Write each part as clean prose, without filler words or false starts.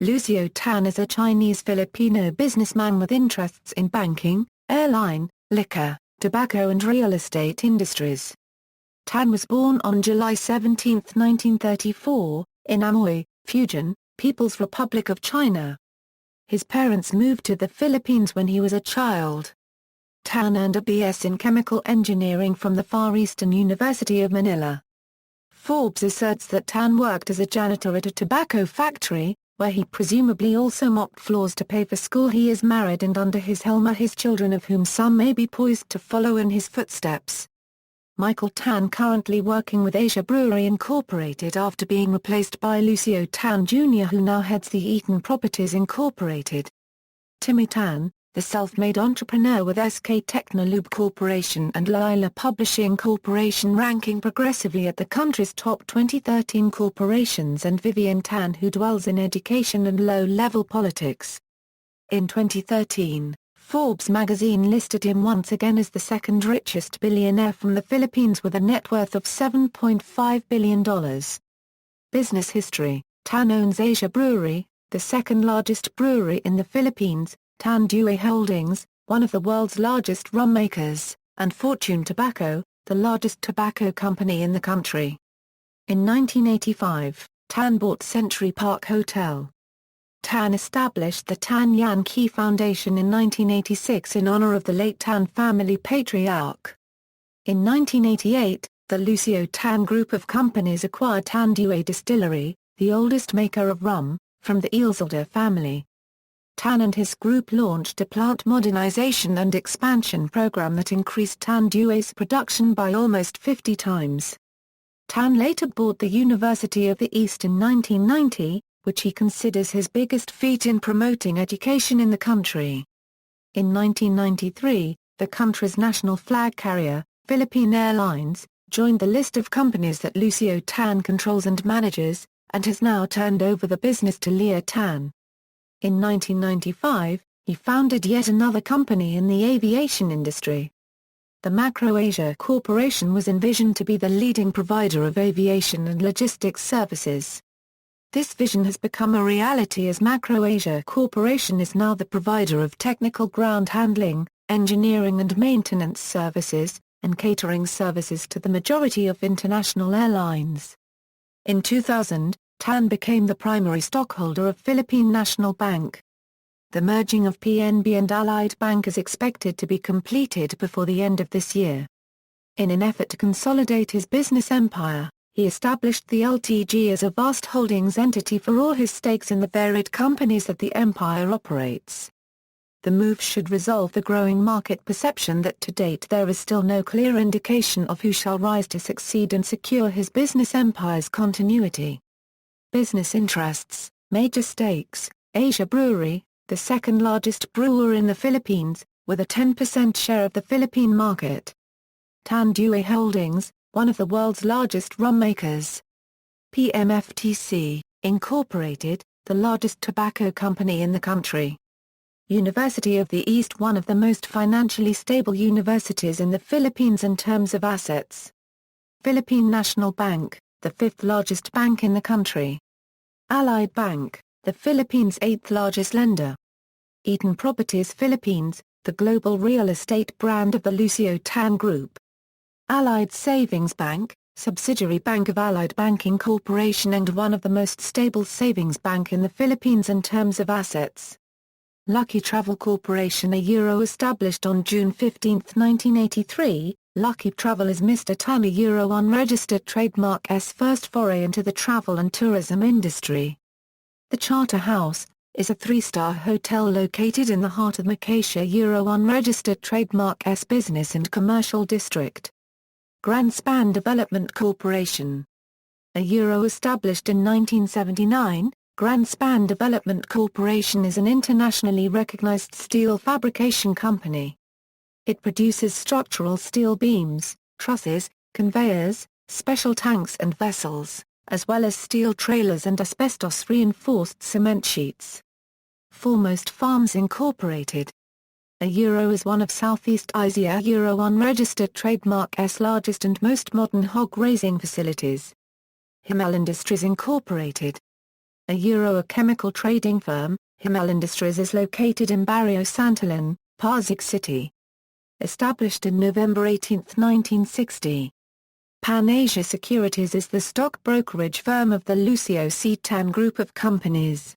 Lucio Tan is a Chinese Filipino businessman with interests in banking, airline, liquor, tobacco and real estate industries. Tan was born on July 17, 1934, in Amoy, Fujian, People's Republic of China. His parents moved to the Philippines when he was a child. Tan earned a BS in chemical engineering from the Far Eastern University of Manila. Forbes asserts that Tan worked as a janitor at a tobacco factory, where he presumably also mopped floors to pay for school. He is married and under his helm are his children, of whom some may be poised to follow in his footsteps. Michael Tan currently working with Asia Brewery Inc. after being replaced by Lucio Tan Jr. who now heads the Eton Properties Inc. Timmy Tan, the self-made entrepreneur with SK Technolube Corporation and Isla Publishing Corporation, ranking progressively at the country's top 2013 corporations, and Vivian Tan, who dwells in education and low-level politics. In 2013, Forbes magazine listed him once again as the second richest billionaire from the Philippines with a net worth of $7.5 billion. Business history: Tan owns Asia Brewery, the second largest brewery in the Philippines, Tan Yǒngzāi Holdings, one of the world's largest rum makers, and Fortune Tobacco, the largest tobacco company in the country. In 1985, Tan bought Century Park Hotel. Tan established the Tan Yan Key Foundation in 1986 in honor of the late Tan family patriarch. In 1988, the Lucio Tan group of companies acquired Tan Yǒngzāi Distillery, the oldest maker of rum, from the Isla family. Tan and his group launched a plant modernization and expansion program that increased Tan Yǒngzāi's production by almost 50 times. Tan later bought the University of the East in 1990, which he considers his biggest feat in promoting education in the country. In 1993, the country's national flag carrier, Philippine Airlines, joined the list of companies that Lucio Tan controls and manages, and has now turned over the business to Lucio Tan. In 1995, he founded yet another company in the aviation industry. The Macro Asia Corporation was envisioned to be the leading provider of aviation and logistics services. This vision has become a reality as Macro Asia Corporation is now the provider of technical ground handling, engineering and maintenance services, and catering services to the majority of international airlines. In 2000, Tan became the primary stockholder of Philippine National Bank. The merging of PNB and Allied Bank is expected to be completed before the end of this year. In an effort to consolidate his business empire, he established the LTG as a vast holdings entity for all his stakes in the varied companies that the empire operates. The move should resolve the growing market perception that to date there is still no clear indication of who shall rise to succeed and secure his business empire's continuity. Business interests: major stakes, Asia Brewery, the second largest brewer in the Philippines, with a 10% share of the Philippine market. Tan Yǒngzāi Holdings, one of the world's largest rum makers. PMFTC, Incorporated, the largest tobacco company in the country. University of the East, one of the most financially stable universities in the Philippines in terms of assets. Philippine National Bank, the fifth largest bank in the country. Allied Bank, the Philippines' eighth largest lender. Eton Properties Philippines, the global real estate brand of the Lucio Tan Group. Allied Savings Bank, subsidiary bank of Allied Banking Corporation and one of the most stable savings bank in the Philippines in terms of assets. Lucky Travel Corporation, a euro established on June 15, 1983, Lucky Travel is Mr. Tan, a euro unregistered trademark's first foray into the travel and tourism industry. The Charter House is a three-star hotel located in the heart of Macacia, euro unregistered trademark's business and commercial district. Grand Span Development Corporation. A euro established in 1979, Grand Span Development Corporation is an internationally recognized steel fabrication company. It produces structural steel beams, trusses, conveyors, special tanks and vessels, as well as steel trailers and asbestos-reinforced cement sheets. Foremost Farms Incorporated. A euro is one of Southeast Asia euro unregistered trademark's largest and most modern hog raising facilities. Himmel Industries Incorporated. a chemical trading firm, Helm Industries is located in Barrio Santillan, Pasig City. Established in November 18, 1960. Pan Asia Securities is the stock brokerage firm of the Lucio Tan Group of companies.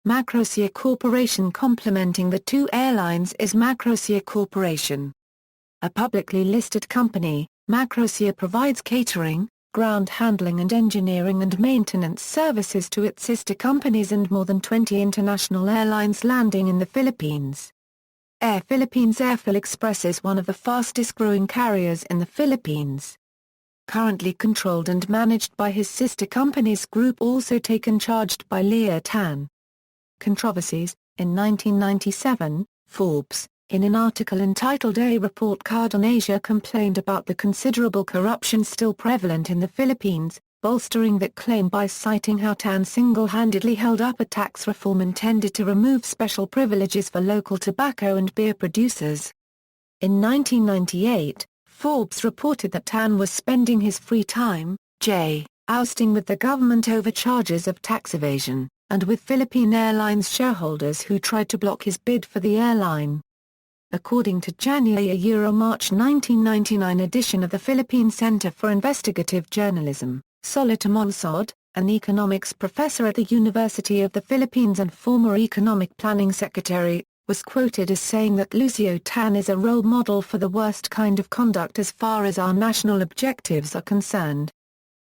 Macrosia Corporation complementing the two airlines is Macrosia Corporation. A publicly listed company, Macrosia provides catering, ground handling and engineering and maintenance services to its sister companies and more than 20 international airlines landing in the Philippines. Air Philippines Airphil Express is one of the fastest growing carriers in the Philippines. Currently controlled and managed by his sister companies group also taken charged by Lucio Tan. Controversies. In 1997, Forbes, in an article entitled A Report Card on Asia, complained about the considerable corruption still prevalent in the Philippines, bolstering that claim by citing how Tan single-handedly held up a tax reform intended to remove special privileges for local tobacco and beer producers. In 1998, Forbes reported that Tan was spending his free time, ousting with the government over charges of tax evasion, and with Philippine Airlines shareholders who tried to block his bid for the airline. According to January-March 1999 edition of the Philippine Center for Investigative Journalism, Solita Monsod, an economics professor at the University of the Philippines and former economic planning secretary, was quoted as saying that Lucio Tan is a role model for the worst kind of conduct as far as our national objectives are concerned.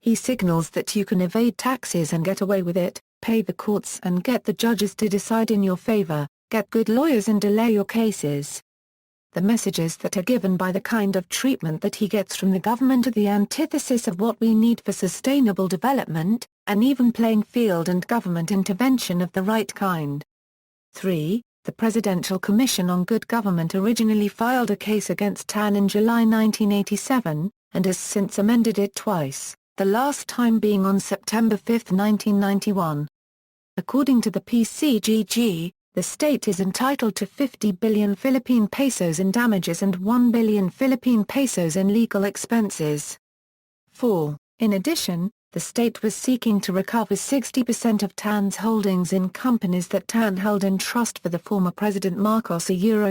He signals that you can evade taxes and get away with it, pay the courts and get the judges to decide in your favor, get good lawyers and delay your cases. The messages that are given by the kind of treatment that he gets from the government are the antithesis of what we need for sustainable development, an even playing field and government intervention of the right kind. 3. The Presidential Commission on Good Government originally filed a case against Tan in July 1987, and has since amended it twice, the last time being on September 5, 1991. According to the PCGG, the state is entitled to 50 billion Philippine pesos in damages and 1 billion Philippine pesos in legal expenses. 4. In addition, the state was seeking to recover 60% of Tan's holdings in companies that Tan held in trust for the former President Marcos,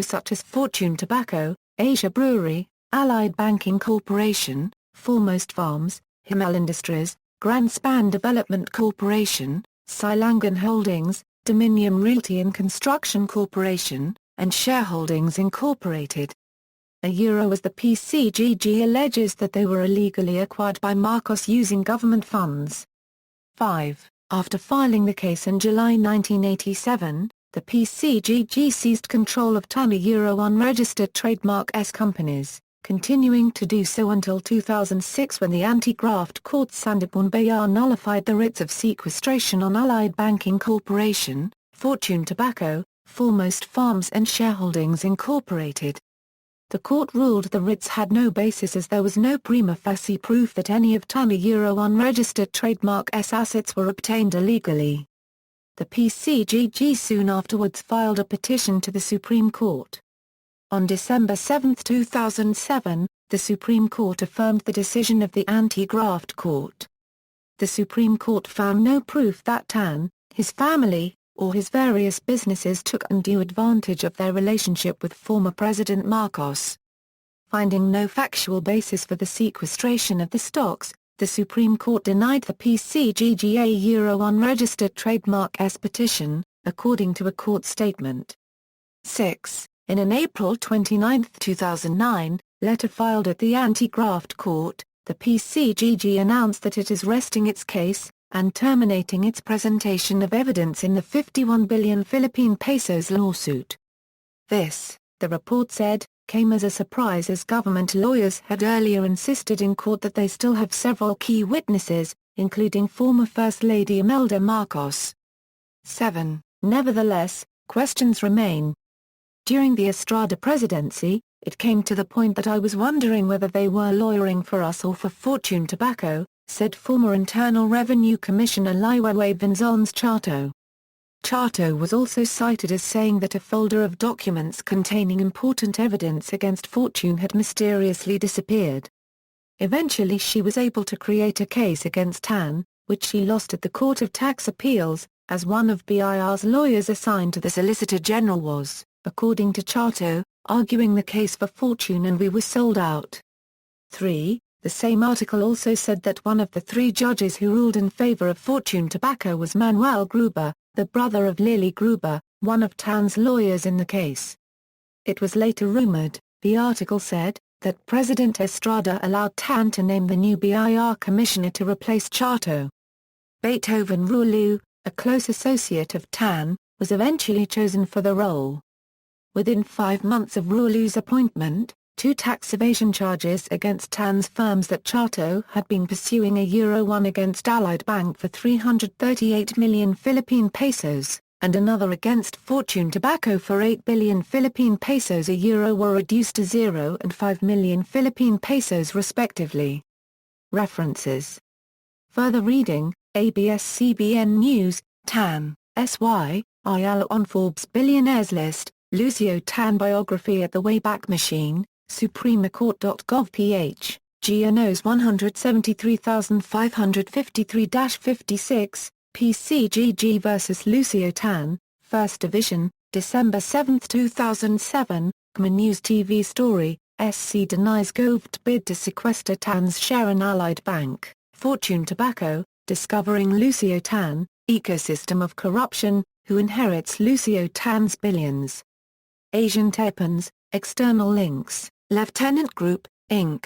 such as Fortune Tobacco, Asia Brewery, Allied Banking Corporation, Foremost Farms, Helm Industries, Grand Span Development Corporation, Silangan Holdings, Dominion Realty and Construction Corporation, and Shareholdings Incorporated. As the PCGG alleges that they were illegally acquired by Marcos using government funds. 5. After filing the case in July 1987, the PCGG seized control of Tan unregistered trademark S companies, continuing to do so until 2006 when the anti-graft court Sandipuan Bayar nullified the writs of sequestration on Allied Banking Corporation, Fortune Tobacco, Foremost Farms and Shareholdings Incorporated. The court ruled the writs had no basis as there was no prima facie proof that any of Tan unregistered trademark S assets were obtained illegally. The PCGG soon afterwards filed a petition to the Supreme Court. On December 7, 2007, the Supreme Court affirmed the decision of the anti-graft court. The Supreme Court found no proof that Tan, his family, or his various businesses took undue advantage of their relationship with former President Marcos. Finding no factual basis for the sequestration of the stocks, the Supreme Court denied the PCGG unregistered trademark S petition, according to a court statement. 6. In an April 29, 2009, letter filed at the anti-graft court, the PCGG announced that it is resting its case, and terminating its presentation of evidence in the 51 billion Philippine pesos lawsuit. This, the report said, came as a surprise as government lawyers had earlier insisted in court that they still have several key witnesses, including former First Lady Imelda Marcos. 7. Nevertheless, questions remain. During the Estrada presidency, it came to the point that I was wondering whether they were lawyering for us or for Fortune Tobacco, said former Internal Revenue Commissioner Liwaway Vinzons Chato. Chato was also cited as saying that a folder of documents containing important evidence against Fortune had mysteriously disappeared. Eventually she was able to create a case against Tan, which she lost at the Court of Tax Appeals, as one of BIR's lawyers assigned to the Solicitor General was, according to Chato, arguing the case for Fortune and we were sold out. 3. The same article also said that one of the 3 judges who ruled in favor of Fortune Tobacco was Manuel Gruber, the brother of Lily Gruber, one of Tan's lawyers in the case. It was later rumored, the article said, that President Estrada allowed Tan to name the new BIR commissioner to replace Chato. Beethoven Ruolu, a close associate of Tan, was eventually chosen for the role. Within 5 months of Ruolu's appointment, 2 tax evasion charges against Tan's firms that Chato had been pursuing one against Allied Bank for 338 million Philippine pesos, and another against Fortune Tobacco for 8 billion Philippine pesos were reduced to 0 and 5 million Philippine pesos respectively. References. Further reading, ABS-CBN News, Tan, S.Y., IL on Forbes Billionaires List, Lucio Tan Biography at the Wayback Machine, supremecourt.gov.ph, GNOs 173,553-56, PCGG vs Lucio Tan, 1st Division, December 7, 2007, KMA News TV Story, SC denies govt bid to sequester Tan's share in Allied Bank, Fortune Tobacco, discovering Lucio Tan, ecosystem of corruption, who inherits Lucio Tan's billions. Asian Taipans, external links, Lieutenant Group, Inc.